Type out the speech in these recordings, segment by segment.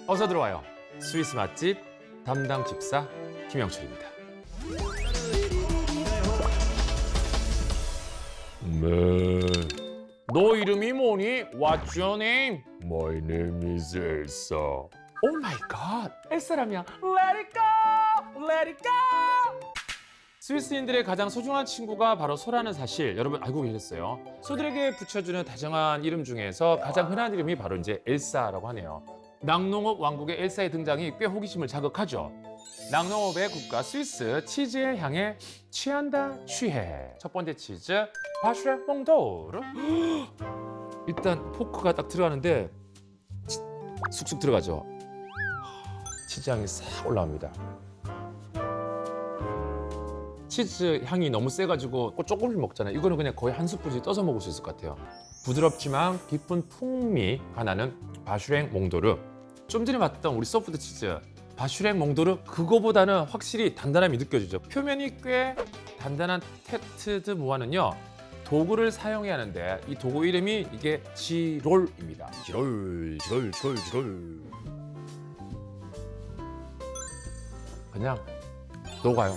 어서 들어와요. 스위스 맛집 담당 집사 김영철입니다. 너 이름이 뭐니? What's your name? My name is Elsa. Oh my God, 엘사라며. Let it go, let it go. 스위스인들의 가장 소중한 친구가 바로 소라는 사실 여러분 알고 계셨어요? 소들에게 붙여주는 다정한 이름 중에서 가장 흔한 이름이 바로 이제 엘사라고 하네요. 낙농업 왕국의 엘사의 등장이 꽤 호기심을 자극하죠. 낙농업의 국가 스위스, 치즈의 향에 취한다 취해. 첫 번째 치즈 바슈레 몽도르. 일단 포크가 딱 들어가는데 쑥쑥 들어가죠. 치즈 향이 싹 올라옵니다. 치즈 향이 너무 세가지고 조금씩 먹잖아요. 이거는 그냥 거의 한 스푼씩 떠서 먹을 수 있을 것 같아요. 부드럽지만 깊은 풍미가 나는 바슈랭 몽도르. 좀 전에 봤던 우리 소프트 치즈 바슈랭 몽도르 그거보다는 확실히 단단함이 느껴지죠. 표면이 꽤 단단한 테트드 무화는요 도구를 사용해야 하는데 이 도구 이름이 이게 지롤입니다. 지롤. 그냥 녹아요.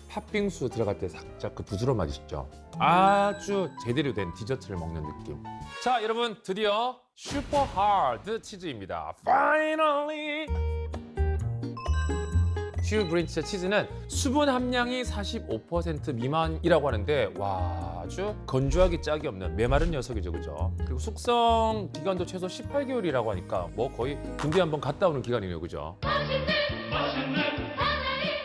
팥빙수 들어갈 때 살짝 그 부드러운 맛이 있죠. 아주 제대로 된 디저트를 먹는 느낌. 자, 여러분 드디어 슈퍼 하드 치즈입니다. Finally! 슈브린츠 치즈는 수분 함량이 45% 미만이라고 하는데 와 아주 건조하기 짝이 없는 메마른 녀석이죠, 그죠? 그리고 숙성 기간도 최소 18개월이라고 하니까 뭐 거의 군대 한번 갔다 오는 기간이네요, 그죠?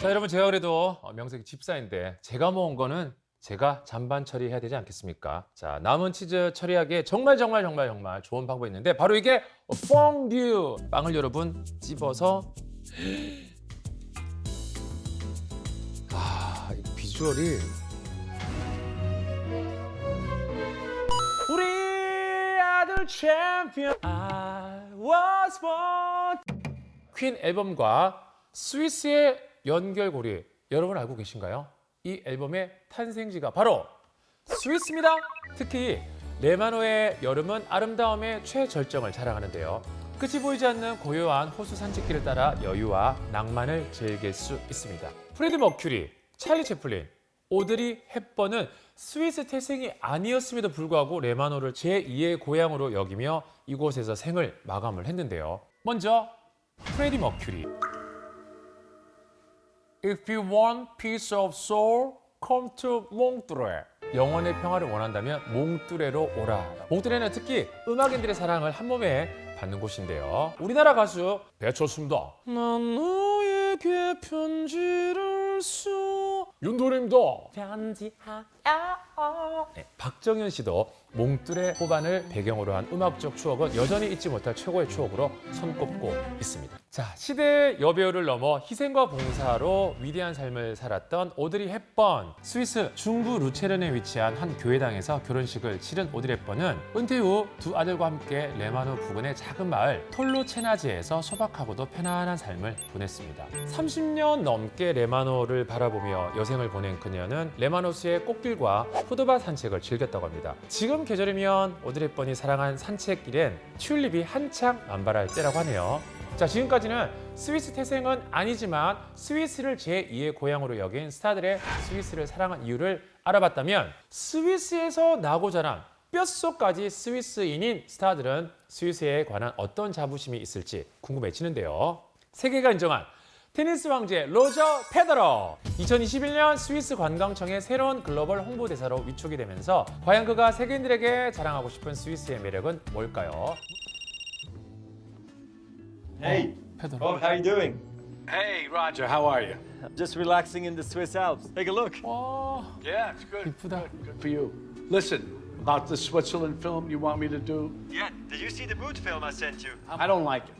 자, 여러분 제가 그래도 명색이 집사인데 제가 모은 거는 제가 잔반 처리해야 되지 않겠습니까? 자, 남은 치즈 처리하기에 정말 좋은 방법이 있는데 바로 이게 퐁듀! 빵을 여러분 찝어서 이 비주얼이 우리 아들 챔피언 I was born 퀸 앨범과 스위스의 연결고리 여러분 알고 계신가요? 이 앨범의 탄생지가 바로 스위스입니다. 특히 레마노의 여름은 아름다움의 최절정을 자랑하는데요. 끝이 보이지 않는 고요한 호수 산책길을 따라 여유와 낭만을 즐길 수 있습니다. 프레디 머큐리, 찰리 채플린, 오드리 헵번은 스위스 태생이 아니었음에도 불구하고 레마노를 제2의 고향으로 여기며 이곳에서 생을 마감을 했는데요. 먼저 프레디 머큐리. If you want peace of soul, come to 몽뚜레. 영혼의 평화를 원한다면 몽뚜레로 오라. 몽뚜레는 특히 음악인들의 사랑을 한 몸에 받는 곳인데요. 우리나라 가수 배철수입니다. 난 너에게 편지를 써. 윤도래입니다. 편지하여. 네, 박정현 씨도 몽뚜레 호반을 배경으로 한 음악적 추억은 여전히 잊지 못할 최고의 추억으로 손꼽고 있습니다. 자, 시대의 여배우를 넘어 희생과 봉사로 위대한 삶을 살았던 오드리 헵번. 스위스 중부 루체른에 위치한 한 교회당에서 결혼식을 치른 오드리 헵번은 은퇴 후 두 아들과 함께 레마노 부근의 작은 마을 톨로체나지에서 소박하고도 편안한 삶을 보냈습니다. 30년 넘게 레마노를 바라보며 여생을 보낸 그녀는 레마노스의 꽃길과 포도밭 산책을 즐겼다고 합니다. 지금 계절이면 오드리 헵번이 사랑한 산책길엔 튤립이 한창 만발할 때라고 하네요. 자, 지금까지는 스위스 태생은 아니지만 스위스를 제2의 고향으로 여긴 스타들의 스위스를 사랑한 이유를 알아봤다면 스위스에서 나고 자란 뼛속까지 스위스인인 스타들은 스위스에 관한 어떤 자부심이 있을지 궁금해지는데요. 세계가 인정한 테니스 왕제 로저 페더러. 2021년 스위스 관광청의 새로운 글로벌 홍보대사로 위촉이 되면서 과연 그가 세계인들에게 자랑하고 싶은 스위스의 매력은 뭘까요? Hey, 페더러. Bob, how you doing? Hey, Roger, how are you? I'm just relaxing in the Swiss Alps. Take a look. 와, Yeah, it's good. 이쁘다. Good for you. Listen, about the Switzerland film you want me to do, Yeah, did you see the boot film I sent you? I don't like it.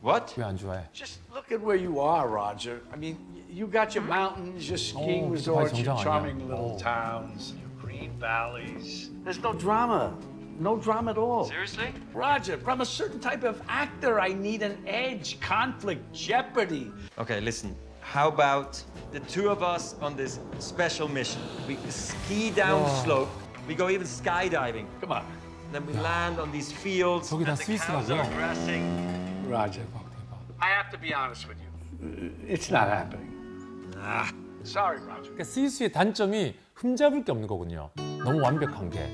What? 왜 안 좋아해? Just look at where you are, Roger. I mean, you got your mountains, your skiing Oh, resorts, your 정장 아니야. charming little Oh. towns, your green valleys. There's no drama. No drama at all. Seriously? Roger, from a certain type of actor, I need an edge, conflict, jeopardy. Okay, listen. How about the two of us on this special mission? We ski down the slope. We go even skydiving. Come on. Then we land on these fields 저기 다 and the cows 스위스라고요? are grassing. Roger, I have to be honest with you. It's not happening. Sorry, Roger. 그러니까 스위스의 단점이 흠잡을 게 없는 거군요. 너무 완벽한 게.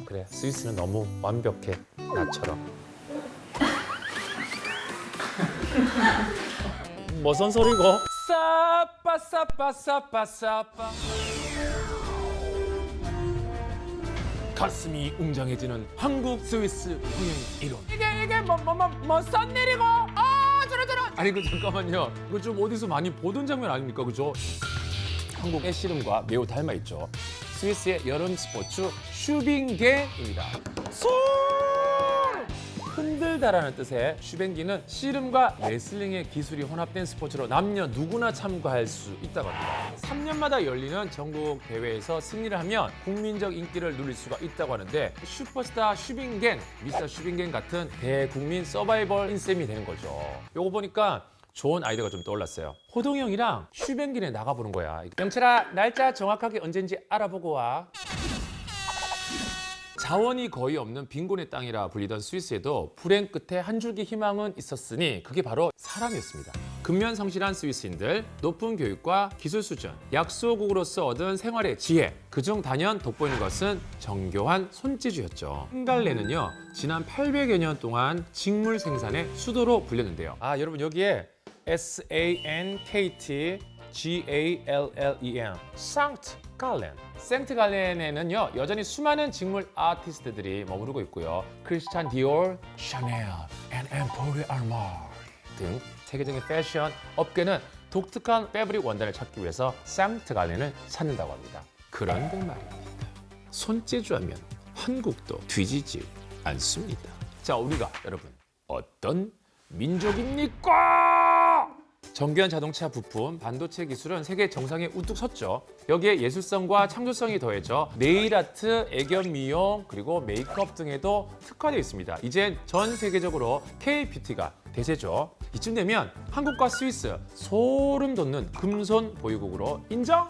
그래. 스위스는 너무 완벽해. 나처럼. 무슨 소리고? 싸빠 싸빠 싸빠 싸빠. 가슴이 웅장해지는 한국 스위스 통행 이론. 이게 뭐 썬내리고 저러 아니 그 잠깐만요. 이거 좀 어디서 많이 보던 장면 아닙니까, 그죠? 한국의 씨름과 매우 닮아 있죠. 스위스의 여름 스포츠 슈빙게입니다. 흔들다라는 뜻의 슈뱅기는 씨름과 레슬링의 기술이 혼합된 스포츠로 남녀 누구나 참가할 수 있다고 합니다. 3년마다 열리는 전국 대회에서 승리를 하면 국민적 인기를 누릴 수가 있다고 하는데 슈퍼스타 슈빙갱, 미스터 슈빙갱 같은 대국민 서바이벌 인셈이 되는 거죠. 요거 보니까 좋은 아이디어가 좀 떠올랐어요. 호동이 형이랑 슈뱅기에 나가보는 거야. 영철아, 날짜 정확하게 언젠지 알아보고 와. 자원이 거의 없는 빈곤의 땅이라 불리던 스위스에도 불행 끝에 한 줄기 희망은 있었으니 그게 바로 사람이었습니다. 근면성실한 스위스인들, 높은 교육과 기술 수준, 약소국으로서 얻은 생활의 지혜, 그중 단연 돋보이는 것은 정교한 손재주였죠. 헝갈레는요, 지난 800여 년 동안 직물 생산의 수도로 불렸는데요. 아, 여러분 여기에 SANKT GALLEN, 상트 갈렌. 생트 갈렌에는요 여전히 수많은 직물 아티스트들이 머무르고 있고요. 크리스찬 디올, 샤넬, 엠포리 알마르 등 세계적인 패션 업계는 독특한 패브릭 원단을 찾기 위해서 생트 갈렌을 찾는다고 합니다. 그런데 말입니다. 손재주하면 한국도 뒤지지 않습니다. 자, 우리가 여러분 어떤 민족입니까? 정교한 자동차 부품, 반도체 기술은 세계 정상에 우뚝 섰죠. 여기에 예술성과 창조성이 더해져 네일 아트, 애견 미용, 그리고 메이크업 등에도 특화되어 있습니다. 이젠 전 세계적으로 K-뷰티가 대세죠. 이쯤 되면 한국과 스위스 소름 돋는 금손 보유국으로 인정?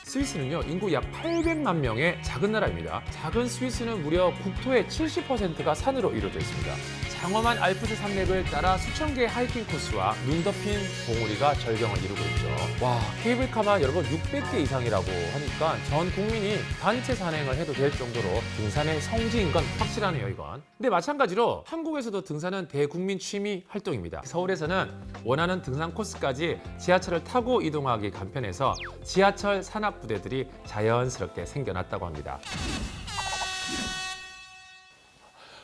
스위스는요 인구 약 800만 명의 작은 나라입니다. 작은 스위스는 무려 국토의 70%가 산으로 이루어져 있습니다. 장엄한 알프스 산맥을 따라 수천 개의 하이킹 코스와 눈 덮인 봉우리가 절경을 이루고 있죠. 와, 케이블카만 여러분 600개 이상이라고 하니까 전 국민이 단체 산행을 해도 될 정도로 등산의 성지인 건 확실하네요, 이건. 근데 마찬가지로 한국에서도 등산은 대국민 취미 활동입니다. 서울에서는 원하는 등산 코스까지 지하철을 타고 이동하기 간편해서 지하철 산악 부대들이 자연스럽게 생겨났다고 합니다.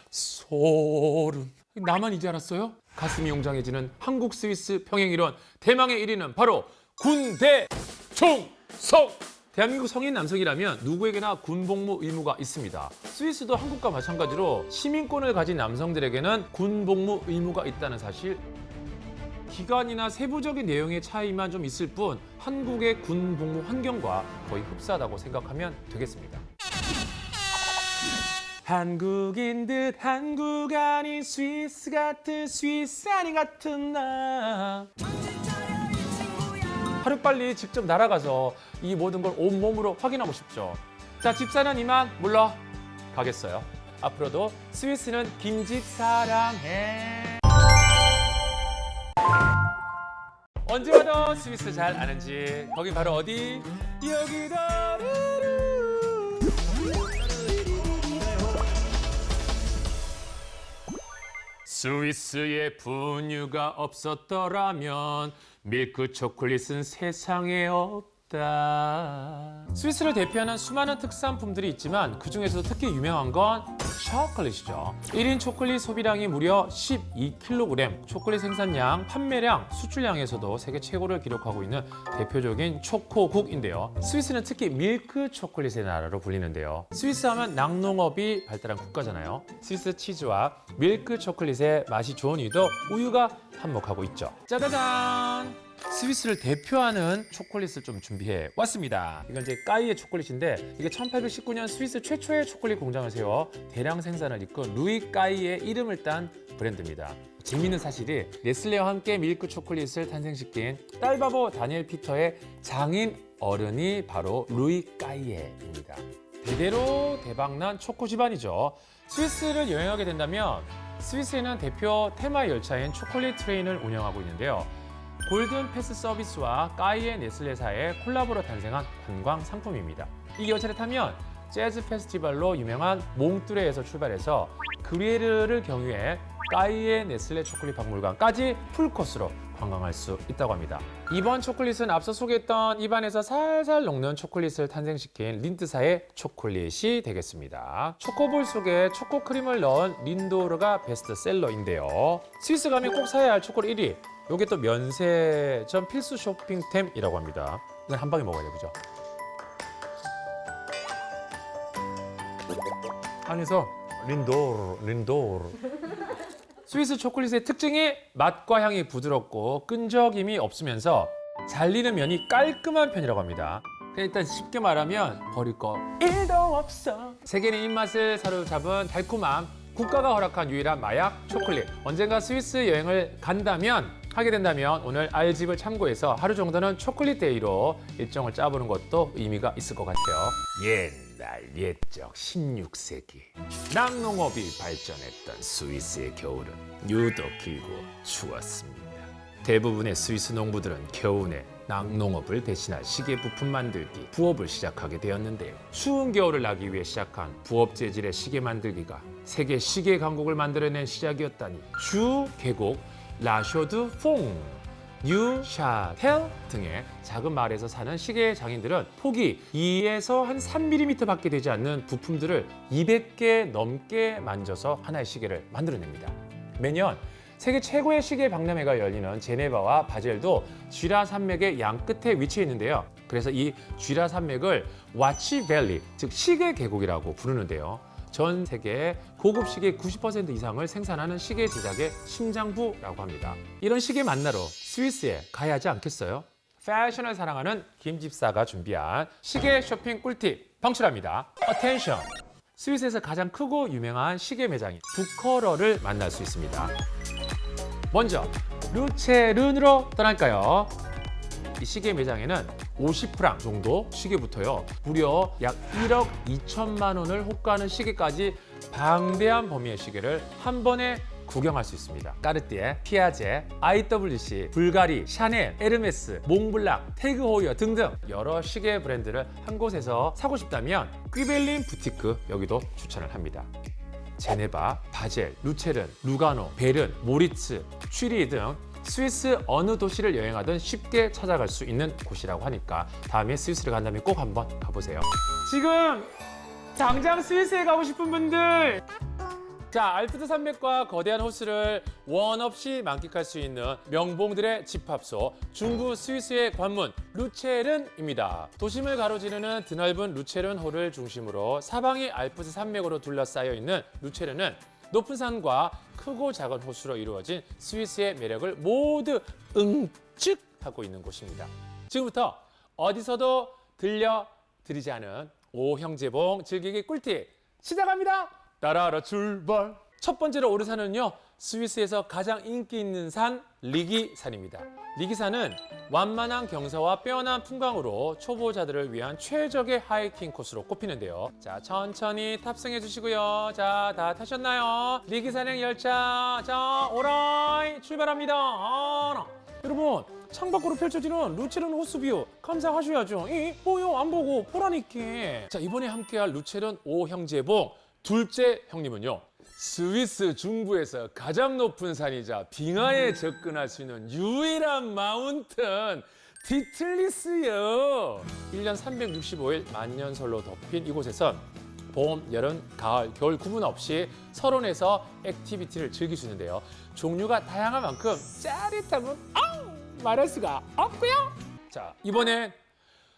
소름. 나만 이제 알았어요? 가슴이 웅장해지는 한국 스위스 평행 이론 대망의 1위는 바로 군대 충성! 대한민국 성인 남성이라면 누구에게나 군복무 의무가 있습니다. 스위스도 한국과 마찬가지로 시민권을 가진 남성들에게는 군복무 의무가 있다는 사실. 기간이나 세부적인 내용의 차이만 좀 있을 뿐 한국의 군복무 환경과 거의 흡사하다고 생각하면 되겠습니다. 한국인 듯 한국 아닌 스위스 같은 스위스 아닌 같은 나. 하루빨리 직접 날아가서 이 모든 걸 온몸으로 확인하고 싶죠. 자, 집사는 이만 물러가겠어요. 앞으로도 스위스는 긴 집 사랑해. 언제 와도 스위스 잘 아는지 거기 바로 어디? 여기다. 스위스에 분유가 없었더라면 밀크 초콜릿은 세상에 없다. 스위스를 대표하는 수많은 특산품들이 있지만 그중에서도 특히 유명한 건 초콜릿이죠. 1인 초콜릿 소비량이 무려 12kg, 초콜릿 생산량, 판매량, 수출량에서도 세계 최고를 기록하고 있는 대표적인 초코국인데요. 스위스는 특히 밀크 초콜릿의 나라로 불리는데요. 스위스 하면 낙농업이 발달한 국가잖아요. 스위스 치즈와 밀크 초콜릿의 맛이 좋은 이유도 우유가 한몫하고 있죠. 짜자잔! 스위스를 대표하는 초콜릿을 좀 준비해 왔습니다. 이건 이제 까이의 초콜릿인데 이게 1819년 스위스 최초의 초콜릿 공장을 세워 대량 생산을 이끈 루이 까이의 이름을 딴 브랜드입니다. 재미있는 사실이 네슬레와 함께 밀크 초콜릿을 탄생시킨 딸바보 다니엘 피터의 장인 어른이 바로 루이 까이에입니다. 대대로 대박난 초코 집안이죠. 스위스를 여행하게 된다면 스위스에는 대표 테마 열차인 초콜릿 트레인을 운영하고 있는데요. 골든 패스 서비스와 까이의 네슬레사의 콜라보로 탄생한 관광 상품입니다. 이 열차를 타면 재즈 페스티벌로 유명한 몽뚜레에서 출발해서 그리에르를 경유해 까이의 네슬레 초콜릿 박물관까지 풀코스로 관광할 수 있다고 합니다. 이번 초콜릿은 앞서 소개했던 입안에서 살살 녹는 초콜릿을 탄생시킨 린드사의 초콜릿이 되겠습니다. 초코볼 속에 초코크림을 넣은 린도르가 베스트셀러인데요. 스위스 가면 꼭 사야 할 초콜릿 1위. 이게 또 면세점 필수 쇼핑템이라고 합니다. 이건 한 방에 먹어야 돼, 그죠? 안에서 린도르. 스위스 초콜릿의 특징이 맛과 향이 부드럽고 끈적임이 없으면서 잘리는 면이 깔끔한 편이라고 합니다. 일단 쉽게 말하면 버릴 거 1도 없어. 세계인의 입맛을 사로잡은 달콤함, 국가가 허락한 유일한 마약 초콜릿. 언젠가 스위스 여행을 하게 된다면 오늘 알집을 참고해서 하루 정도는 초콜릿 데이로 일정을 짜보는 것도 의미가 있을 것 같아요. 옛날 옛적 16세기 낙농업이 발전했던 스위스의 겨울은 유독 길고 추웠습니다. 대부분의 스위스 농부들은 겨우내 낙농업을 대신할 시계 부품 만들기, 부업을 시작하게 되었는데요. 추운 겨울을 나기 위해 시작한 부업 재질의 시계 만들기가 세계 시계 강국을 만들어낸 시작이었다니. 주 계곡 라쇼드 퐁, 뉴샤텔 등의 작은 마을에서 사는 시계 장인들은 폭이 2에서 한 3mm 밖에 되지 않는 부품들을 200개 넘게 만져서 하나의 시계를 만들어냅니다. 매년 세계 최고의 시계 박람회가 열리는 제네바와 바젤도 쥐라 산맥의 양 끝에 위치해 있는데요. 그래서 이 쥐라 산맥을 와치 밸리, 즉 시계 계곡이라고 부르는데요. 전 세계 고급 시계 90% 이상을 생산하는 시계 제작의 심장부라고 합니다. 이런 시계 만나러 스위스에 가야 하지 않겠어요? 패션을 사랑하는 김 집사가 준비한 시계 쇼핑 꿀팁 방출합니다. 어텐션! 스위스에서 가장 크고 유명한 시계 매장인 부커러를 만날 수 있습니다. 먼저 루체른으로 떠날까요? 이 시계 매장에는 50프랑 정도 시계부터요, 무려 약 1억 2천만 원을 호가하는 시계까지 방대한 범위의 시계를 한 번에 구경할 수 있습니다. 까르띠에, 피아제, IWC, 불가리, 샤넬, 에르메스, 몽블랑, 태그 호이어 등등 여러 시계 브랜드를 한 곳에서 사고 싶다면 퀴벨린 부티크 여기도 추천을 합니다. 제네바, 바젤, 루체른, 루가노, 베른, 모리츠, 취리 등 스위스 어느 도시를 여행하든 쉽게 찾아갈 수 있는 곳이라고 하니까 다음에 스위스를 간다면 꼭 한번 가보세요. 지금 당장 스위스에 가고 싶은 분들, 자, 알프스 산맥과 거대한 호수를 원 없이 만끽할 수 있는 명봉들의 집합소 중부 스위스의 관문 루체른입니다. 도심을 가로지르는 드넓은 루체른호를 중심으로 사방이 알프스 산맥으로 둘러싸여 있는 루체른은 높은 산과 크고 작은 호수로 이루어진 스위스의 매력을 모두 응축하고 있는 곳입니다. 지금부터 어디서도 들려드리지 않은 오형제봉 즐기기 꿀팁 시작합니다. 따라라 출발. 첫 번째로 오른 산은요, 스위스에서 가장 인기 있는 산 리기산입니다. 리기산은 완만한 경사와 빼어난 풍광으로 초보자들을 위한 최적의 하이킹 코스로 꼽히는데요. 자, 천천히 탑승해 주시고요. 자, 다 타셨나요? 리기산행 열차, 자, 오라이 출발합니다. 여러분, 창밖으로 펼쳐지는 루체른 호수뷰 감상하셔야죠. 뭐요? 안 보고 보라니까. 자, 이번에 함께할 루체른 5형제봉 둘째 형님은요, 스위스 중부에서 가장 높은 산이자 빙하에 접근할 수 있는 유일한 마운튼 디틀리스요. 1년 365일 만년설로 덮인 이곳에선 봄, 여름, 가을, 겨울 구분 없이 설원에서 액티비티를 즐길 수 있는데요. 종류가 다양한 만큼 짜릿함은 말할 수가 없고요. 자, 이번엔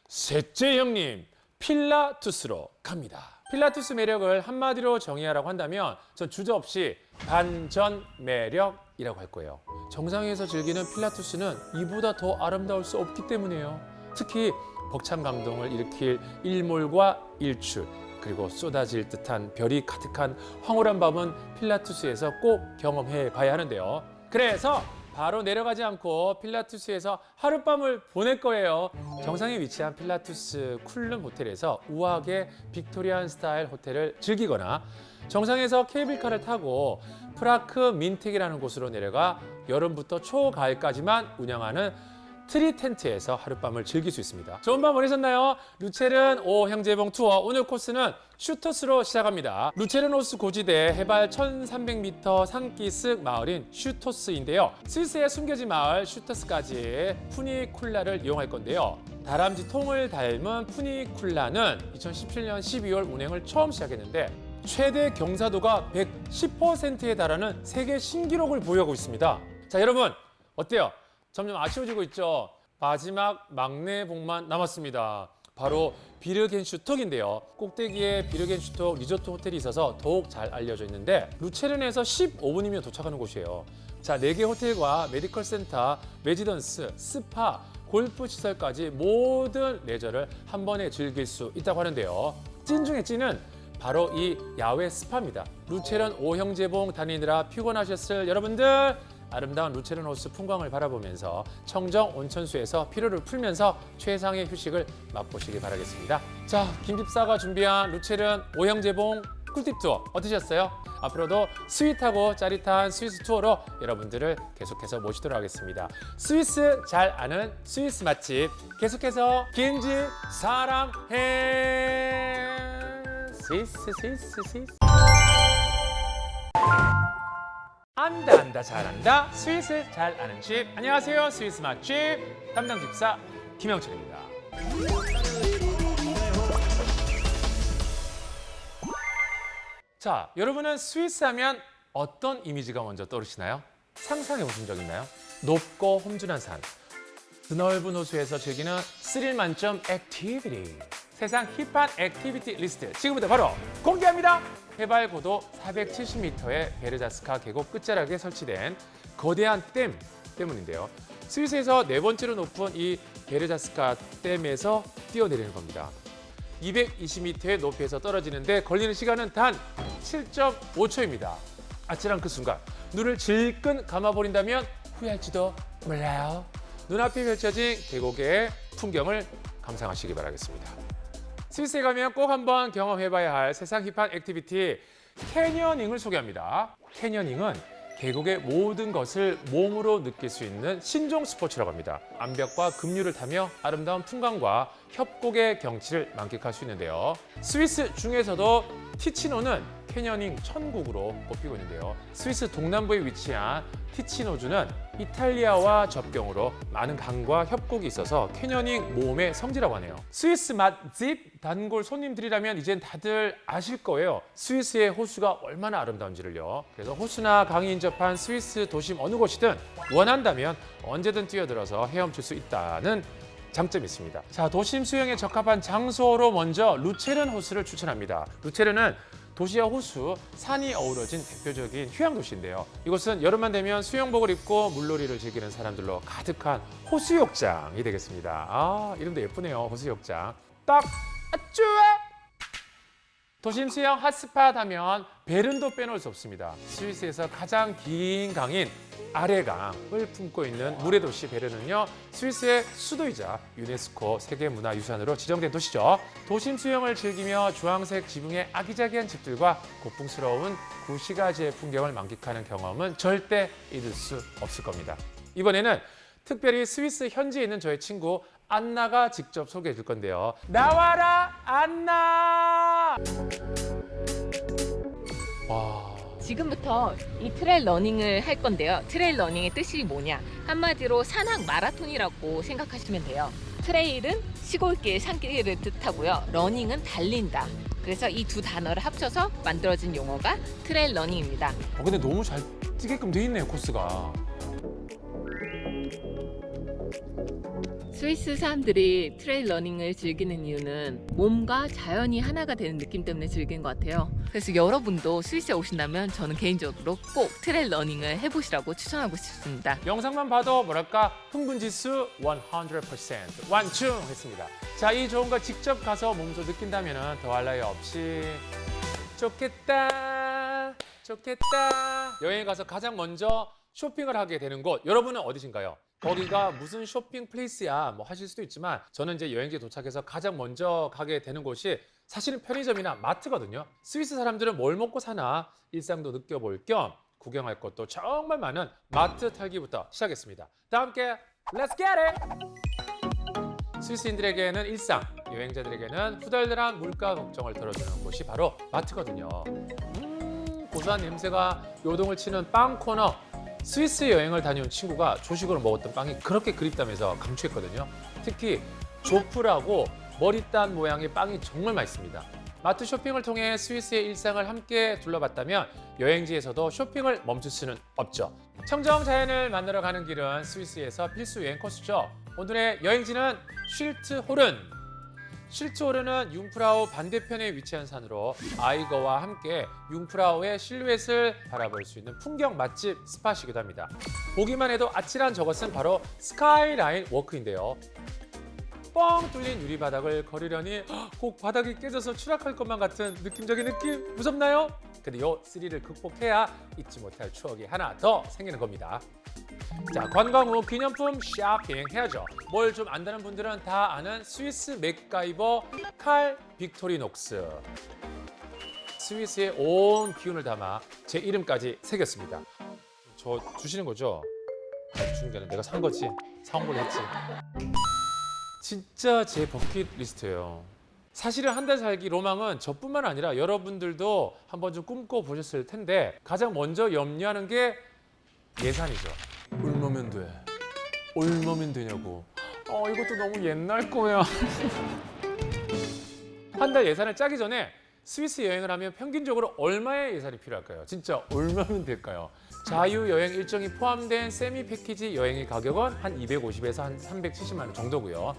셋째 형님 필라투스로 갑니다. 필라테스 매력을 한마디로 정의하라고 한다면 전 주저없이 반전 매력이라고 할 거예요. 정상에서 즐기는 필라테스는 이보다 더 아름다울 수 없기 때문이에요. 특히 벅찬 감동을 일으킬 일몰과 일출, 그리고 쏟아질 듯한 별이 가득한 황홀한 밤은 필라테스에서 꼭 경험해 봐야 하는데요. 그래서 바로 내려가지 않고 필라테스에서 하룻밤을 보낼 거예요. 정상에 위치한 필라테스 쿨룸 호텔에서 우아하게 빅토리안 스타일 호텔을 즐기거나 정상에서 케이블카를 타고 프라크 민텍이라는 곳으로 내려가 여름부터 초가을까지만 운영하는 트리 텐트에서 하룻밤을 즐길 수 있습니다. 좋은 밤 보내셨나요? 루체른 오형제봉 투어 오늘 코스는 슈터스로 시작합니다. 루체른 호스 고지대 해발 1300m 산기슭 마을인 슈토스인데요. 스위스의 숨겨진 마을 슈터스까지 푸니쿨라를 이용할 건데요. 다람쥐 통을 닮은 푸니쿨라는 2017년 12월 운행을 처음 시작했는데 최대 경사도가 110%에 달하는 세계 신기록을 보유하고 있습니다. 자, 여러분 어때요? 점점 아쉬워지고 있죠. 마지막 막내 봉만 남았습니다. 바로 비르겐슈톡인데요. 꼭대기에 비르겐슈톡 리조트 호텔이 있어서 더욱 잘 알려져 있는데 루체른에서 15분이면 도착하는 곳이에요. 자, 4개 호텔과 메디컬 센터, 레지던스, 스파, 골프 시설까지 모든 레저를 한 번에 즐길 수 있다고 하는데요. 찐 중에 찐은 바로 이 야외 스파입니다. 루체른 오형제봉 다니느라 피곤하셨을 여러분들, 아름다운 루체른 호수 풍광을 바라보면서 청정 온천수에서 피로를 풀면서 최상의 휴식을 맛보시기 바라겠습니다. 자, 김집사가 준비한 루체른 오형제봉 꿀팁 투어 어떠셨어요? 앞으로도 스윗하고 짜릿한 스위스 투어로 여러분들을 계속해서 모시도록 하겠습니다. 스위스 잘 아는 스위스 맛집 계속해서 긴집 사랑해. 스위스 스위스 스위스. 안다 잘한다 스위스 잘 아는 집. 안녕하세요, 스위스 맛집 담당 집사 김영철입니다. 자, 여러분은 스위스 하면 어떤 이미지가 먼저 떠오르시나요? 상상해 보신 적 있나요? 높고 험준한 산, 드넓은 호수에서 즐기는 스릴 만점 액티비티. 세상 힙한 액티비티 리스트 지금부터 바로 공개합니다. 해발 고도 470m의 베르자스카 계곡 끝자락에 설치된 거대한 댐 때문인데요. 스위스에서 4번째로 높은 이 베르자스카 댐에서 뛰어내리는 겁니다. 220m의 높이에서 떨어지는데 걸리는 시간은 단 7.5초입니다. 아찔한 그 순간 눈을 질끈 감아버린다면 후회할지도 몰라요. 눈앞에 펼쳐진 계곡의 풍경을 감상하시기 바라겠습니다. 스위스에 가면 꼭 한번 경험해봐야 할 세상 힙한 액티비티 캐녀닝을 소개합니다. 캐녀닝은 계곡의 모든 것을 몸으로 느낄 수 있는 신종 스포츠라고 합니다. 암벽과 급류를 타며 아름다운 풍광과 협곡의 경치를 만끽할 수 있는데요. 스위스 중에서도 티치노는 캐녀닝 천국으로 꼽히고 있는데요. 스위스 동남부에 위치한 티치노주는 이탈리아와 접경으로 많은 강과 협곡이 있어서 캐녀닝 모험의 성지라고 하네요. 스위스 맛집 단골 손님들이라면 이젠 다들 아실 거예요. 스위스의 호수가 얼마나 아름다운지를요. 그래서 호수나 강이 인접한 스위스 도심 어느 곳이든 원한다면 언제든 뛰어들어서 헤엄칠 수 있다는 장점이 있습니다. 자, 도심 수영에 적합한 장소로 먼저 루체른 호수를 추천합니다. 루체른은 도시와 호수, 산이 어우러진 대표적인 휴양 도시인데요. 이곳은 여름만 되면 수영복을 입고 물놀이를 즐기는 사람들로 가득한 호수욕장이 되겠습니다. 아, 이름도 예쁘네요. 호수욕장. 딱 좋아! 도심 수영 핫스팟 하면 베른도 빼놓을 수 없습니다. 스위스에서 가장 긴 강인 아래강을 품고 있는 물의 도시 베른은요, 스위스의 수도이자 유네스코 세계문화유산으로 지정된 도시죠. 도심 수영을 즐기며 주황색 지붕의 아기자기한 집들과 고풍스러운 구시가지의 풍경을 만끽하는 경험은 절대 잊을 수 없을 겁니다. 이번에는 특별히 스위스 현지에 있는 저의 친구 안나가 직접 소개해 줄 건데요. 나와라, 안나! 와. 지금부터 이 트레일 러닝을 할 건데요. 트레일 러닝의 뜻이 뭐냐? 한마디로 산악 마라톤이라고 생각하시면 돼요. 트레일은 시골길, 산길을 뜻하고요. 러닝은 달린다. 그래서 이 두 단어를 합쳐서 만들어진 용어가 트레일 러닝입니다. 근데 너무 잘 뛰게끔 돼 있네요, 코스가. 스위스 사람들이 트레일 러닝을 즐기는 이유는 몸과 자연이 하나가 되는 느낌 때문에 즐기는 것 같아요. 그래서 여러분도 스위스에 오신다면 저는 개인적으로 꼭 트레일 러닝을 해보시라고 추천하고 싶습니다. 영상만 봐도 뭐랄까 흥분지수 100% 완충했습니다. 자, 이 좋은 거 직접 가서 몸소 느낀다면 더할 나위 없이 좋겠다 좋겠다. 여행 가서 가장 먼저 쇼핑을 하게 되는 곳, 여러분은 어디신가요? 거기가 무슨 쇼핑 플레이스야 뭐 하실 수도 있지만 저는 이제 여행지에 도착해서 가장 먼저 가게 되는 곳이 사실은 편의점이나 마트거든요. 스위스 사람들은 뭘 먹고 사나 일상도 느껴볼 겸 구경할 것도 정말 많은 마트 털기부터 시작했습니다. 다 함께 Let's get it! 스위스인들에게는 일상, 여행자들에게는 후덜덜한 물가 걱정을 덜어주는 곳이 바로 마트거든요. 고소한 냄새가 요동을 치는 빵 코너. 스위스 여행을 다녀온 친구가 조식으로 먹었던 빵이 그렇게 그립다면서 강추했거든요. 특히 조프라고 머리 딴 모양의 빵이 정말 맛있습니다. 마트 쇼핑을 통해 스위스의 일상을 함께 둘러봤다면 여행지에서도 쇼핑을 멈출 수는 없죠. 청정 자연을 만나러 가는 길은 스위스에서 필수 여행 코스죠. 오늘의 여행지는 쉴트호른. 쉴트호른은 융프라우 반대편에 위치한 산으로 아이거와 함께 융프라우의 실루엣을 바라볼 수 있는 풍경 맛집 스팟이기도 합니다. 보기만 해도 아찔한 저것은 바로 스카이라인 워크인데요. 뻥 뚫린 유리바닥을 걸으려니 꼭 바닥이 깨져서 추락할 것만 같은 느낌적인 느낌? 무섭나요? 근데 요 스릴을 극복해야 잊지 못할 추억이 하나 더 생기는 겁니다. 자, 관광 후 기념품 쇼핑 해야죠. 뭘 좀 안다는 분들은 다 아는 스위스 맥가이버 칼 빅토리녹스. 스위스의 온 기운을 담아 제 이름까지 새겼습니다. 저 주시는 거죠? 주는 게 아니라 내가 산 거지. 사온 걸로 했지. 진짜 제 버킷리스트예요. 사실은 한 달 살기 로망은 저뿐만 아니라 여러분들도 한번 좀 꿈꿔보셨을 텐데 가장 먼저 염려하는 게 예산이죠. 얼마면 돼? 얼마면 되냐고. 이것도 너무 옛날 거야. 한 달 예산을 짜기 전에 스위스 여행을 하면 평균적으로 얼마의 예산이 필요할까요? 진짜 얼마면 될까요? 자유여행 일정이 포함된 세미 패키지 여행의 가격은 한 250에서 한 370만 원 정도고요.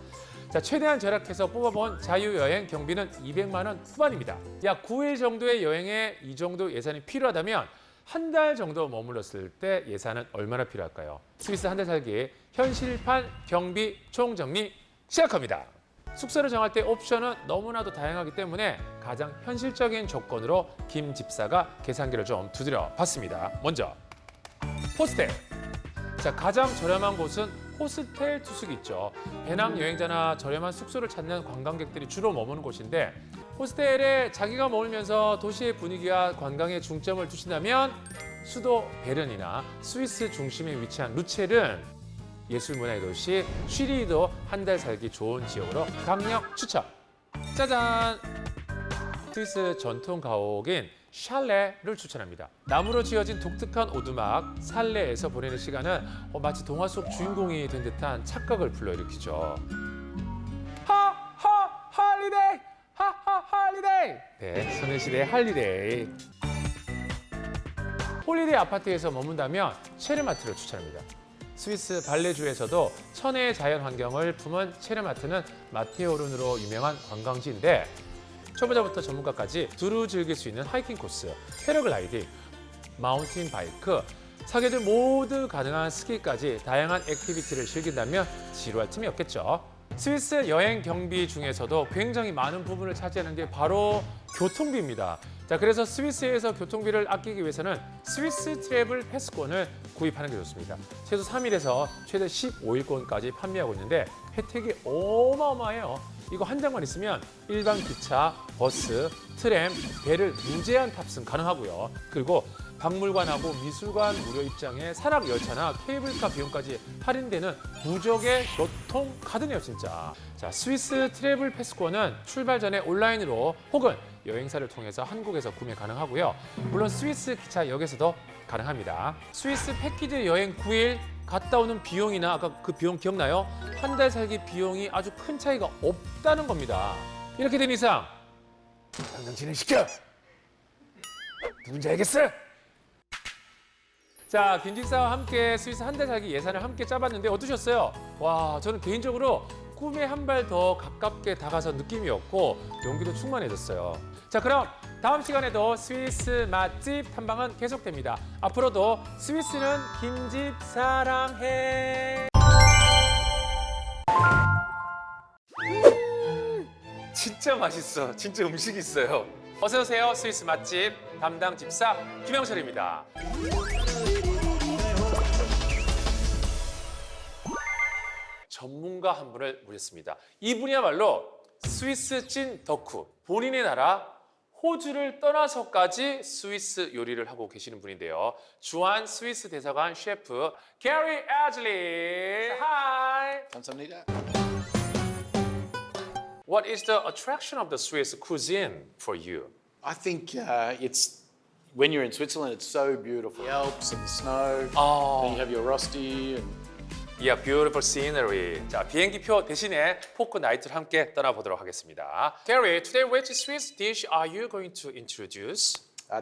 자, 최대한 절약해서 뽑아본 자유여행 경비는 200만 원 후반입니다. 약 9일 정도의 여행에 이 정도 예산이 필요하다면 한 달 정도 머물렀을 때 예산은 얼마나 필요할까요? 스위스 한 달 살기 현실판 경비 총정리 시작합니다. 숙소를 정할 때 옵션은 너무나도 다양하기 때문에 가장 현실적인 조건으로 김 집사가 계산기를 좀 두드려 봤습니다. 먼저 호스텔. 자, 가장 저렴한 곳은 호스텔 투숙이 있죠. 배낭 여행자나 저렴한 숙소를 찾는 관광객들이 주로 머무는 곳인데 호스텔에 자기가 머물면서 도시의 분위기와 관광에 중점을 두신다면 수도 베른이나 스위스 중심에 위치한 루첼은 예술문화의 도시 쉬리도 한 달 살기 좋은 지역으로 강력 추천. 짜잔! 스위스 전통 가옥인 샬레를 추천합니다. 나무로 지어진 독특한 오두막 살레에서 보내는 시간은 마치 동화 속 주인공이 된 듯한 착각을 불러일으키죠. 하하 할리데이! 하하 할리데이! 네, 소녀시대의 할리데이. 홀리데이 아파트에서 머문다면 체르마트를 추천합니다. 스위스 발레주에서도 천혜의 자연 환경을 품은 체르마트는 마테오른으로 유명한 관광지인데 초보자부터 전문가까지 두루 즐길 수 있는 하이킹 코스, 패러글라이딩, 마운틴 바이크, 사계절 모두 가능한 스키까지 다양한 액티비티를 즐긴다면 지루할 틈이 없겠죠. 스위스 여행 경비 중에서도 굉장히 많은 부분을 차지하는 게 바로 교통비입니다. 자, 그래서 스위스에서 교통비를 아끼기 위해서는 스위스 트래블 패스권을 구입하는 게 좋습니다. 최소 3일에서 최대 15일권까지 판매하고 있는데 혜택이 어마어마해요. 이거 한 장만 있으면 일반 기차, 버스, 트램, 배를 무제한 탑승 가능하고요. 그리고 박물관하고 미술관 무료 입장에 산악 열차나 케이블카 비용까지 할인되는 무적의 교통 카드네요, 진짜. 자, 스위스 트래블 패스권은 출발 전에 온라인으로 혹은 여행사를 통해서 한국에서 구매 가능하고요. 물론 스위스 기차역에서도 가능합니다. 스위스 패키지 여행 9일 갔다 오는 비용이나 아까 그 비용 기억나요? 한 달 살기 비용이 아주 큰 차이가 없다는 겁니다. 이렇게 된 이상 당장 진행시켜! 누군지 알겠어? 자, 김집사와 함께 스위스 한 달 살기 예산을 함께 짜봤는데 어떠셨어요? 와, 저는 개인적으로 꿈에 한 발 더 가깝게 다가서 느낌이었고 용기도 충만해졌어요. 자, 그럼 다음 시간에도 스위스 맛집 탐방은 계속됩니다. 앞으로도 스위스는 김집 사랑해. 진짜 맛있어. 진짜 음식이 있어요. 어서 오세요. 스위스 맛집 담당 집사 김영철입니다. 전문가 한 분을 모셨습니다. 이분이야말로 스위스 찐 덕후, 본인의 나라 호주를 떠나서까지 스위스 요리를 하고 계시는 분인데요. 주한 스위스 대사관 셰프 게리 애즐리. Hi. 감사합니다. What is the attraction of the Swiss cuisine for you? I think it's when you're in Switzerland, it's so beautiful. The Alps and the snow. Oh. Then you have your Rosti and Yeah, beautiful scenery. 자, 비행기표 대신에 포크 나이트를 함께 떠나보도록 하겠습니다. Gary, today which Swiss dish are you going to introduce?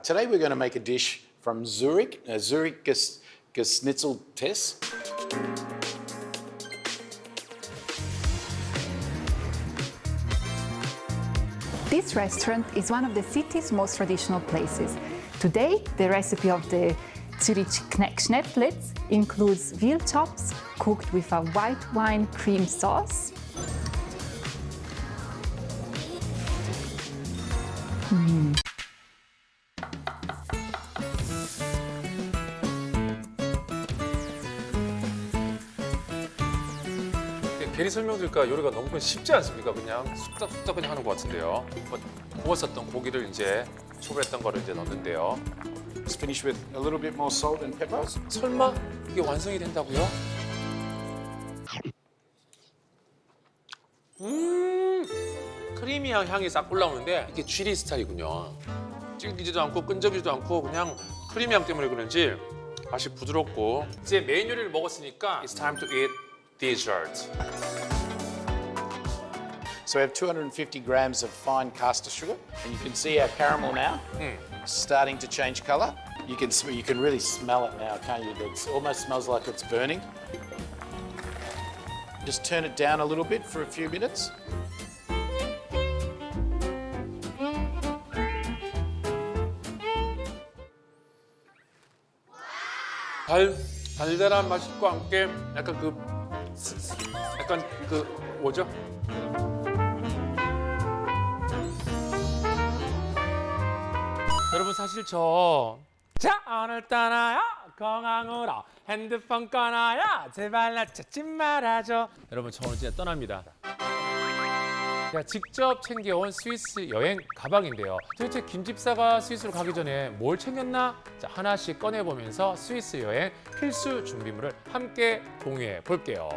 today we're going to make a dish from Zurich, Zurich Geschnitzeltes. This restaurant is one of the city's most traditional places. Today, the recipe of the Zurich Schnetzlitz includes veal chops cooked with a white wine cream sauce. 괜히 설명드릴까 요리가 너무 쉽지 않습니까? 그냥 쑥닥쑥닥 그냥 하는 것 같은데요. 구웠었던 고기를 이제 초벌했던 거를 이제 넣는데요. Just finish with a little bit more salt and pepper. 설마 이게 완성이 된다고요? 크리미한 향이 싹 올라오는데 이게 쥐리 스타일이군요. 질기지도 않고 끈적이지도 않고 그냥 크리미함 때문에 그런지 맛이 부드럽고 이제 메인 요리를 먹었으니까 It's time to eat dessert. So we have 250 grams of fine caster sugar, and you can see our caramel now starting to change colour. You can really smell it now, can't you? It almost smells like it's burning. Just turn it down a little bit for a few minutes. 달달한 맛과 함께 약간 뭐죠? 여러분 사실 자 오늘 떠나요 공항으로 핸드폰 꺼놔요 제발 나 찾지 말아줘. 여러분 저 오늘 진짜 떠납니다. 제가 직접 챙겨온 스위스 여행 가방인데요. 도대체 김집사가 스위스로 가기 전에 뭘 챙겼나? 자, 하나씩 꺼내보면서 스위스 여행 필수 준비물을 함께 공유해 볼게요.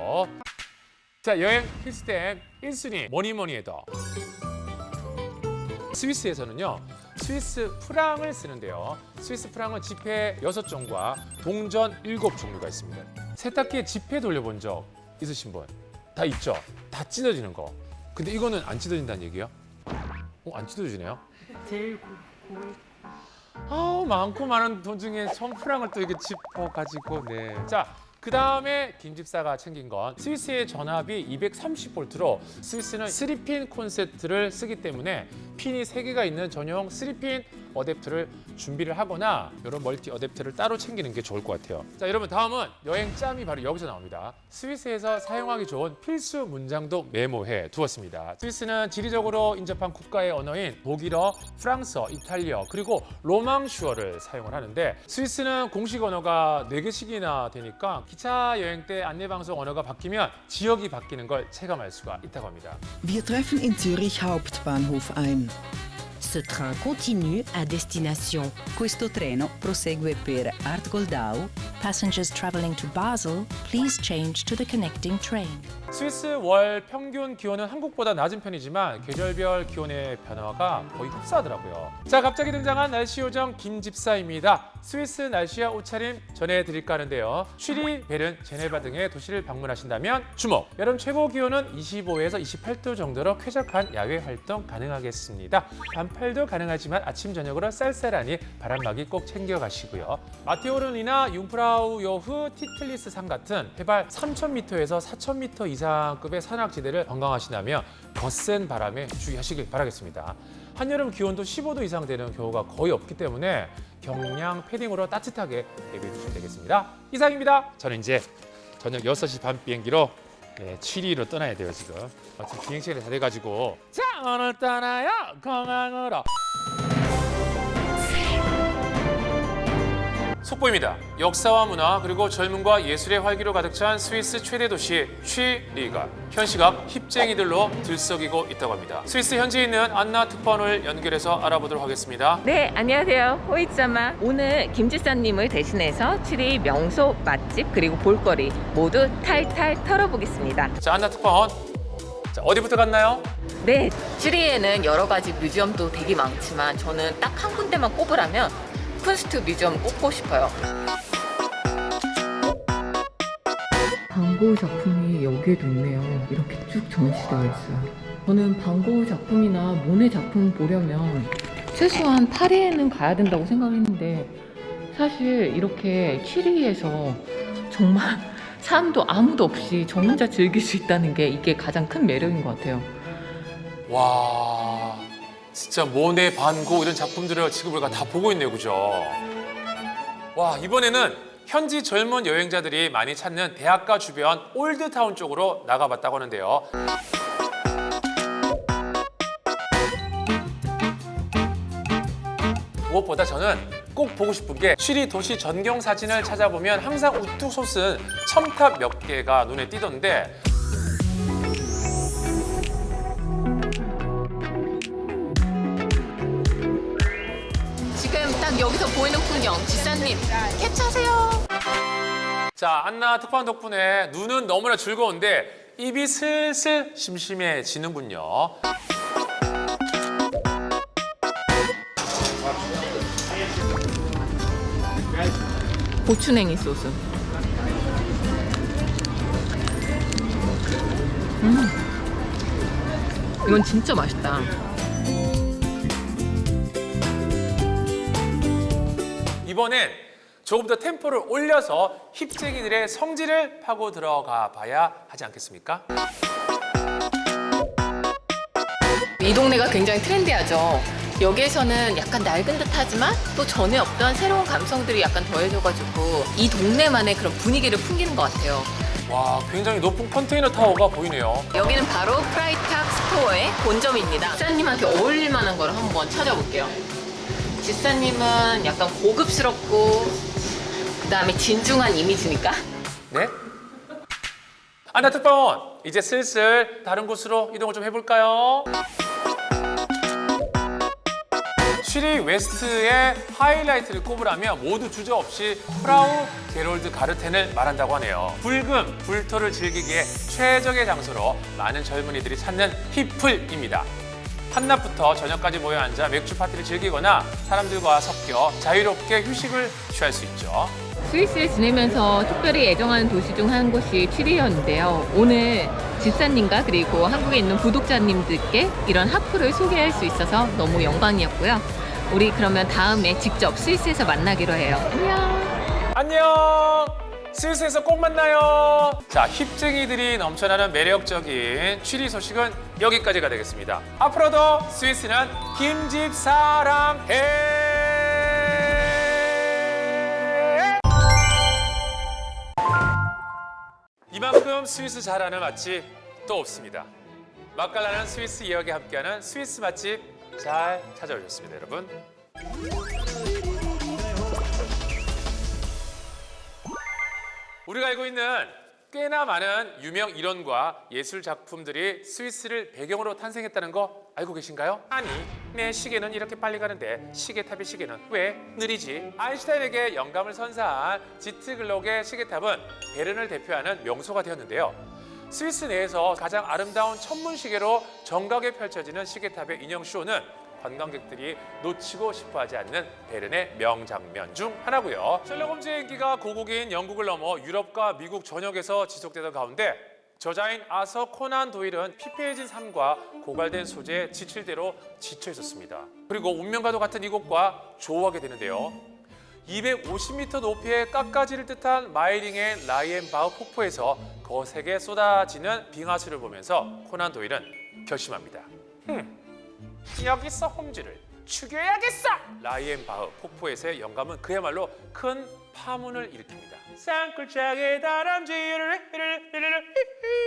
자, 여행 필수템 1순위 뭐니 해도 스위스에서는요. 스위스 프랑을 쓰는데요. 스위스 프랑은 지폐 6종과 동전 7종류가 있습니다. 세탁기에 지폐 돌려본 적 있으신 분? 다 있죠? 다 찢어지는 거. 근데 이거는 안 찢어진다는 얘기예요? 안 찢어지네요? 제일 많고 많은 돈 중에 1000프랑을 또 이렇게 짚어가지고 네. 자, 그 다음에 김집사가 챙긴 건 스위스의 전압이 230볼트로 스위스는 3핀 콘센트를 쓰기 때문에 핀이 3개가 있는 전용 3핀 어댑터를 준비를 하거나 이런 멀티 어댑터를 따로 챙기는 게 좋을 것 같아요. 자, 여러분 다음은 여행 짬이 바로 여기서 나옵니다. 스위스에서 사용하기 좋은 필수 문장도 메모해 두었습니다. 스위스는 지리적으로 인접한 국가의 언어인 독일어, 프랑스어, 이탈리아 그리고 로망슈어를 사용을 하는데 스위스는 공식 언어가 4개씩이나 되니까 기차 여행 때 안내방송 언어가 바뀌면 지역이 바뀌는 걸 체감할 수가 있다고 합니다. Wir treffen in Zürich Hauptbahnhof ein. Ce train continue à destination. Questo treno prosegue per Artgoldau. Passengers traveling to Basel, please change to the connecting train. 스위스 월 평균 기온은 한국보다 낮은 편이지만 계절별 기온의 변화가 거의 흡사하더라고요. 자, 갑자기 등장한 날씨 요정 김집사입니다. 스위스 날씨와 옷차림 전해드릴까 하는데요. 취리, 베른, 제네바 등의 도시를 방문하신다면 주목! 여름 최고 기온은 25에서 28도 정도로 쾌적한 야외 활동 가능하겠습니다. 반팔도 가능하지만 아침 저녁으로 쌀쌀하니 바람막이 꼭 챙겨가시고요. 마테오른이나 융프라우요흐 티틀리스 산 같은 해발 3,000m에서 4,000m 이상급의 산악지대를 관광하신다면 거센 바람에 주의하시길 바라겠습니다. 한여름 기온도 15도 이상 되는 경우가 거의 없기 때문에 경량 패딩으로 따뜻하게 대비해 주시면 되겠습니다. 이상입니다. 저는 이제 저녁 6시 반 비행기로 취리로 떠나야 돼요, 지금. 마침 비행 시간이 다 돼가지고. 자, 오늘 떠나요, 공항으로. 속보입니다. 역사와 문화 그리고 젊음과 예술의 활기로 가득 찬 스위스 최대 도시 취리가 현 시각 힙쟁이들로 들썩이고 있다고 합니다. 스위스 현지에 있는 안나 특파원을 연결해서 알아보도록 하겠습니다. 네, 안녕하세요. 호이짜마. 오늘 김지사님을 대신해서 취리 명소, 맛집, 그리고 볼거리 모두 탈탈 털어보겠습니다. 자, 안나 특파원. 자, 어디부터 갔나요? 네, 취리에는 여러 가지 뮤지엄도 되게 많지만 저는 딱 한 군데만 꼽으라면 쿤스트 뮤지엄 꼽고 싶어요. 방고우 작품이 여기에도 있네요. 이렇게 쭉 전시되어 있어요. 저는 방고우 작품이나 모네 작품 보려면 최소한 파리에는 가야 된다고 생각했는데 사실 이렇게 취리에서 정말 사람도 아무도 없이 저 혼자 즐길 수 있다는 게 이게 가장 큰 매력인 것 같아요. 와, 진짜 모네, 반고 이런 작품들을 지금 우리가 다 보고 있네요, 그죠? 와, 이번에는 현지 젊은 여행자들이 많이 찾는 대학가 주변 올드타운 쪽으로 나가봤다고 하는데요. 무엇보다 저는 꼭 보고 싶은 게 취리 도시 전경 사진을 찾아보면 항상 우뚝 솟은 첨탑 몇 개가 눈에 띄던데 지금 딱 여기서 보이는 풍경, 지사님 캡처하세요. 자, 안나 특파원 덕분에 눈은 너무나 즐거운데 입이 슬슬 심심해지는군요. 고추냉이 소스. 이건 진짜 맛있다. 이번엔 조금 더 템포를 올려서 힙쟁이들의 성질을 파고 들어가 봐야 하지 않겠습니까? 이 동네가 굉장히 트렌디하죠. 여기에서는 약간 낡은 듯하지만 또 전에 없던 새로운 감성들이 약간 더해져가지고 이 동네만의 그런 분위기를 풍기는 것 같아요. 와, 굉장히 높은 컨테이너 타워가 보이네요. 여기는 바로 프라이탁 스토어의 본점입니다. 지사님한테 어울릴 만한 걸 한번 찾아볼게요. 지사님은 약간 고급스럽고 그다음에 진중한 이미지니까. 네? 안나 특파원, 이제 슬슬 다른 곳으로 이동을 좀 해볼까요? 취리 웨스트의 하이라이트를 꼽으라면 모두 주저없이 프라우 게롤드 가르텐을 말한다고 하네요. 불금, 불토를 즐기기에 최적의 장소로 많은 젊은이들이 찾는 힙플입니다. 한낮부터 저녁까지 모여 앉아 맥주 파티를 즐기거나 사람들과 섞여 자유롭게 휴식을 취할 수 있죠. 스위스에 지내면서 특별히 애정하는 도시 중 한 곳이 취리였는데요. 오늘 집사님과 그리고 한국에 있는 구독자님들께 이런 핫플을 소개할 수 있어서 너무 영광이었고요. 우리 그러면 다음에 직접 스위스에서 만나기로 해요. 안녕. 안녕! 스위스에서 꼭 만나요! 자, 힙쟁이들이 넘쳐나는 매력적인 취리 소식은 여기까지가 되겠습니다. 앞으로도 스위스는 김집 사랑해! 이만큼 스위스 잘하는 맛집 또 없습니다. 맛깔나는 스위스 이야기 함께하는 스위스 맛집 잘 찾아오셨습니다, 여러분. 우리가 알고 있는 꽤나 많은 유명 일원과 예술 작품들이 스위스를 배경으로 탄생했다는 거 알고 계신가요? 아니, 내 시계는 이렇게 빨리 가는데 시계탑의 시계는 왜 느리지? 아인슈타인에게 영감을 선사한 지트글록의 시계탑은 베른을 대표하는 명소가 되었는데요. 스위스 내에서 가장 아름다운 천문시계로 정각에 펼쳐지는 시계탑의 인형 쇼는 관광객들이 놓치고 싶어하지 않는 베른의 명장면 중 하나고요. 셜록 홈즈의 인기가 고국인 영국을 넘어 유럽과 미국 전역에서 지속되던 가운데 저자인 아서 코난 도일은 피폐해진 삶과 고갈된 소재에 지칠 대로 지쳐 있었습니다. 그리고 운명과도 같은 이곳과 조우하게 되는데요. 250m 높이의 깎아지를 듯한 마이링의 라이엔바흐 폭포에서 거세게 쏟아지는 빙하수를 보면서 코난 도일은 결심합니다. 여기서 홈즈를 죽여야겠어! 라이엔바흐 폭포에서의 영감은 그야말로 큰 파문을 일으킵니다. 산골짜기의 다람쥐를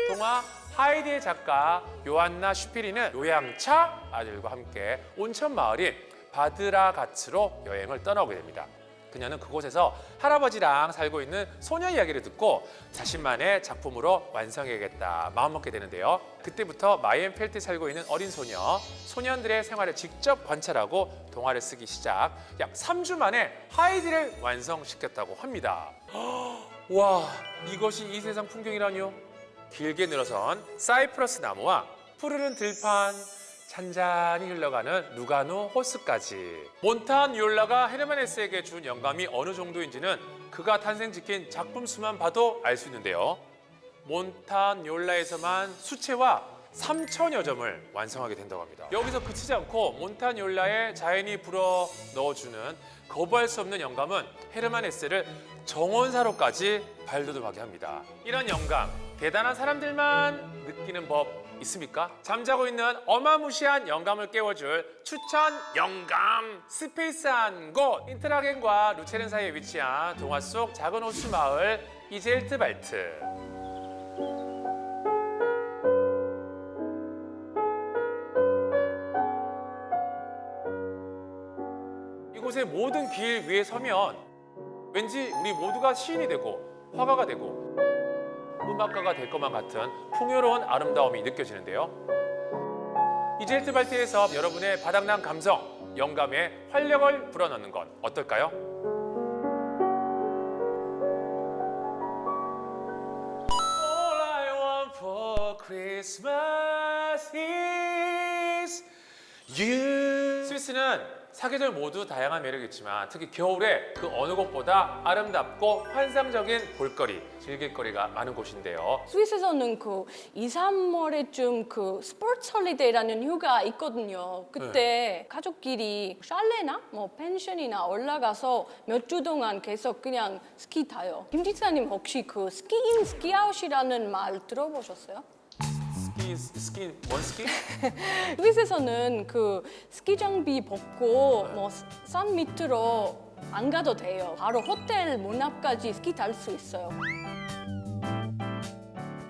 동화 하이디의 작가 요한나 슈피리는 요양차 아들과 함께 온천 마을인 바드라가츠로 여행을 떠나오게 됩니다. 그녀는 그곳에서 할아버지랑 살고 있는 소녀 이야기를 듣고 자신만의 작품으로 완성해야겠다 마음먹게 되는데요. 그때부터 마이엔펠트에 살고 있는 어린 소년들의 생활을 직접 관찰하고 동화를 쓰기 시작. 약 3주 만에 하이디를 완성시켰다고 합니다. 와, 이것이 이 세상 풍경이라뇨? 길게 늘어선 사이프러스 나무와 푸르른 들판, 잔잔히 흘러가는 루가노 호수까지. 몬탄율라가 헤르만 헤세에게 준 영감이 어느 정도인지는 그가 탄생시킨 작품 수만 봐도 알 수 있는데요. 몬탄율라에서만 수채화 3,000여 점을 완성하게 된다고 합니다. 여기서 그치지 않고 몬탄율라에 자연이 불어 넣어주는 거부할 수 없는 영감은 헤르만 헤세를 정원사로까지 발돋움하게 합니다. 이런 영감, 대단한 사람들만 느끼는 법 있습니까? 잠자고 있는 어마무시한 영감을 깨워줄 추천 영감 스페이스한 곳. 인트라겐과 루체른 사이에 위치한 동화 속 작은 호수 마을 이젤트발트. 이곳의 모든 길 위에 서면 왠지 우리 모두가 시인이 되고 화가가 되고 음악가가 될 것만 같은 풍요로운 아름다움이 느껴지는데요. 이젤트발트에서 여러분의 바닥난 감성, 영감에 활력을 불어넣는 건 어떨까요? All I want for Christmas is you. 스위스는 사계절 모두 다양한 매력이 있지만 특히 겨울에 그 어느 곳보다 아름답고 환상적인 볼거리, 즐길거리가 많은 곳인데요. 스위스에서는 그 2, 3월에쯤 그 스포츠 홀리데이라는 휴가 있거든요. 그때 가족끼리 샬레나 뭐 펜션이나 올라가서 몇 주 동안 계속 그냥 스키 타요. 김 지사님 혹시 그 스키인 스키아웃이라는 말 들어보셨어요? 뭔 스키? 스위스에서는 그 스키 장비 벗고 뭐 산 밑으로 안 가도 돼요. 바로 호텔 문 앞까지 스키 탈 수 있어요.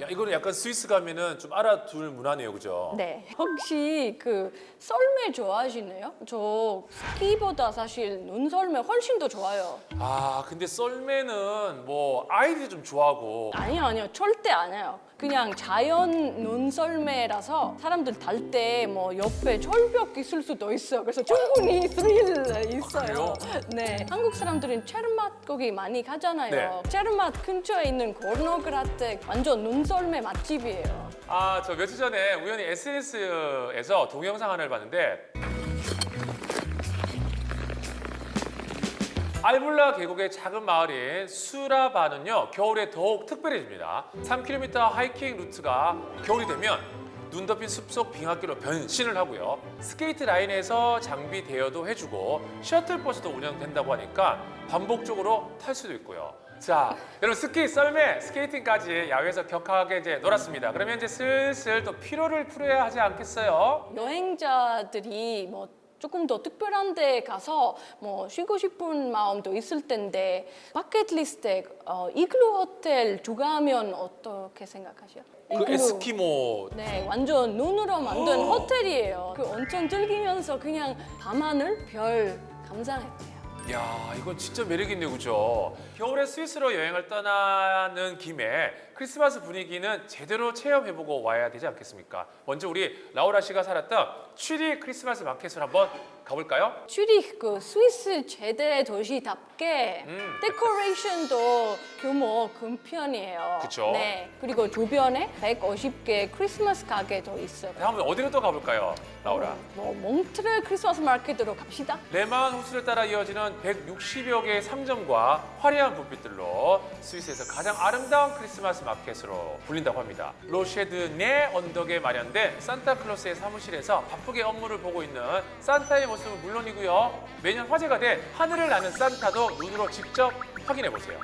야, 이거는 약간 스위스 가면은 좀 알아둘 문화네요, 그죠? 네. 혹시 그 썰매 좋아하시나요? 저 스키보다 사실 눈썰매 훨씬 더 좋아요. 아, 근데 썰매는 뭐 아이들이 좀 좋아하고. 아니요. 절대 안 해요. 그냥 자연 눈썰매라서 사람들 탈 때 뭐 옆에 철벽 있을 수도 있어요. 그래서 충분히 스릴 있어요. 그래요? 네. 한국 사람들은 체르맛 거기 많이 가잖아요. 네. 체르맛 근처에 있는 고르노그라트 완전 눈썰매 맛집이에요. 아, 저 며칠 전에 우연히 SNS에서 동영상 하나를 봤는데 알불라 계곡의 작은 마을인 수라바는요 겨울에 더욱 특별해집니다. 3km 하이킹 루트가 겨울이 되면 눈 덮인 숲속 빙하길로 변신을 하고요. 스케이트 라인에서 장비 대여도 해주고 셔틀버스도 운영된다고 하니까 반복적으로 탈 수도 있고요. 자, 여러분 스키, 썰매, 스케이팅까지 야외에서 격하게 이제 놀았습니다. 그러면 이제 슬슬 또 피로를 풀어야 하지 않겠어요? 여행자들이 뭐 조금 더 특별한 데 가서 뭐 쉬고 싶은 마음도 있을 텐데 버킷리스트에 이글루 호텔 주가하면 어떻게 생각하세요? 그 에스키모. 네, 완전 눈으로 만든 호텔이에요. 그 온천 즐기면서 그냥 밤하늘, 별 감상했대요. 야, 이건 진짜 매력 있네요, 그죠? 겨울에 스위스로 여행을 떠나는 김에 크리스마스 분위기는 제대로 체험해보고 와야 되지 않겠습니까? 먼저 우리 라우라 씨가 살았던 취리 크리스마스 마켓을 한번 가볼까요? 쥐리히 그 스위스 최대 도시답게 데코레이션도 규모 큰 편이에요. 그쵸. 네. 그리고 주변에 150개 크리스마스 가게도 있어요. 다음은 어디로 또 가볼까요, 라우라? 뭐 몽트레 크리스마스 마켓으로 갑시다. 레만 호수를 따라 이어지는 160여 개의 상점과 화려한 불빛들로 스위스에서 가장 아름다운 크리스마스 마켓으로 불린다고 합니다. 로쉐드네 언덕에 마련된 산타클로스의 사무실에서 바쁘게 업무를 보고 있는 산타의 모습은 물론이고요. 매년 화제가 된 하늘을 나는 산타도 눈으로 직접 확인해 보세요.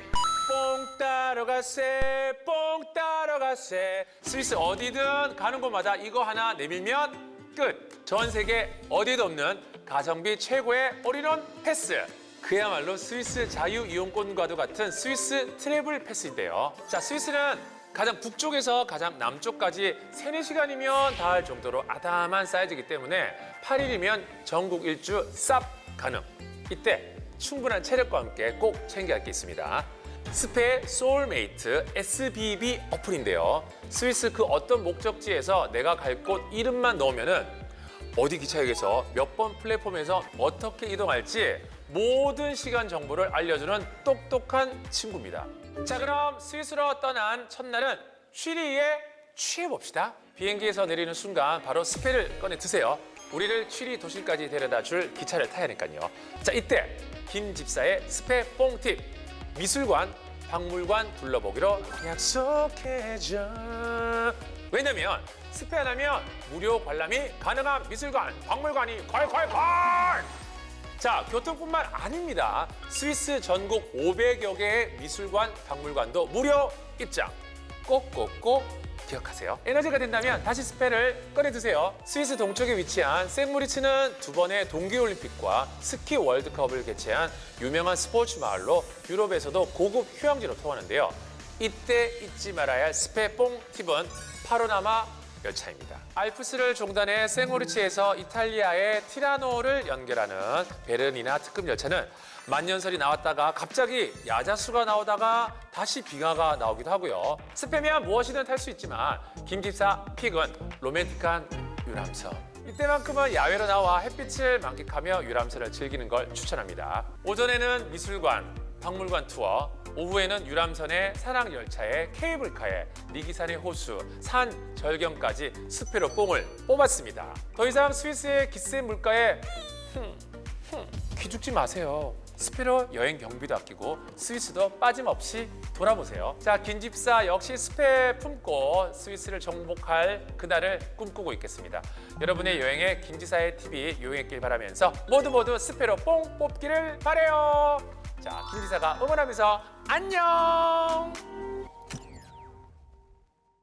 뽕 따러 가세, 뽕 따러 가세. 스위스 어디든 가는 곳마다 이거 하나 내밀면 끝. 전 세계 어디에도 없는 가성비 최고의 올인원 패스. 그야말로 스위스 자유이용권과도 같은 스위스 트래블 패스인데요. 자, 스위스는 가장 북쪽에서 가장 남쪽까지 3-4시간이면 닿을 정도로 아담한 사이즈이기 때문에 8일이면 전국 일주 쌉 가능. 이때 충분한 체력과 함께 꼭 챙겨야 할 게 있습니다. 스페의 소울메이트 SBB 어플인데요. 스위스 그 어떤 목적지에서 내가 갈 곳 이름만 넣으면은 어디 기차역에서 몇 번 플랫폼에서 어떻게 이동할지 모든 시간 정보를 알려주는 똑똑한 친구입니다. 자, 그럼 스위스로 떠난 첫날은 취리히에 취해봅시다. 비행기에서 내리는 순간 바로 스페를 꺼내 드세요. 우리를 취리 도시까지 데려다 줄 기차를 타야 하니까요. 자, 이때 김 집사의 스페 뽕팁. 미술관, 박물관 둘러보기로 약속해줘. 왜냐면 스페 하면 무료 관람이 가능한 미술관, 박물관이 콸콸콸! 자, 교통뿐만 아닙니다. 스위스 전국 500여 개의 미술관, 박물관도 무료 입장. 꼭꼭꼭 기억하세요. 에너지가 된다면 다시 스페를 꺼내두세요. 스위스 동쪽에 위치한 생무리츠는 2번의 동계올림픽과 스키 월드컵을 개최한 유명한 스포츠 마을로 유럽에서도 고급 휴양지로 통하는데요. 이때 잊지 말아야 할 스페 뽕 팁은 파로나마 열차입니다. 알프스를 종단해 생모리치에서 이탈리아의 티라노를 연결하는 베르니나 특급 열차는 만년설이 나왔다가 갑자기 야자수가 나오다가 다시 빙하가 나오기도 하고요. 스페면 무엇이든 탈 수 있지만 김 집사 픽은 로맨틱한 유람선. 이때만큼은 야외로 나와 햇빛을 만끽하며 유람선을 즐기는 걸 추천합니다. 오전에는 미술관, 박물관 투어, 오후에는 유람선에 산악열차에 케이블카에 리기산의 호수, 산 절경까지 스페로 뽕을 뽑았습니다. 더 이상 스위스의 기세 물가에 기죽지 마세요. 스페로 여행 경비도 아끼고 스위스도 빠짐없이 돌아보세요. 자, 김집사 역시 스페 품고 스위스를 정복할 그날을 꿈꾸고 있겠습니다. 여러분의 여행에 김지사의 팁이 유용했길 바라면서 모두 스페로 뽕 뽑기를 바라요. 자, 김지사가 응원하면서 안녕!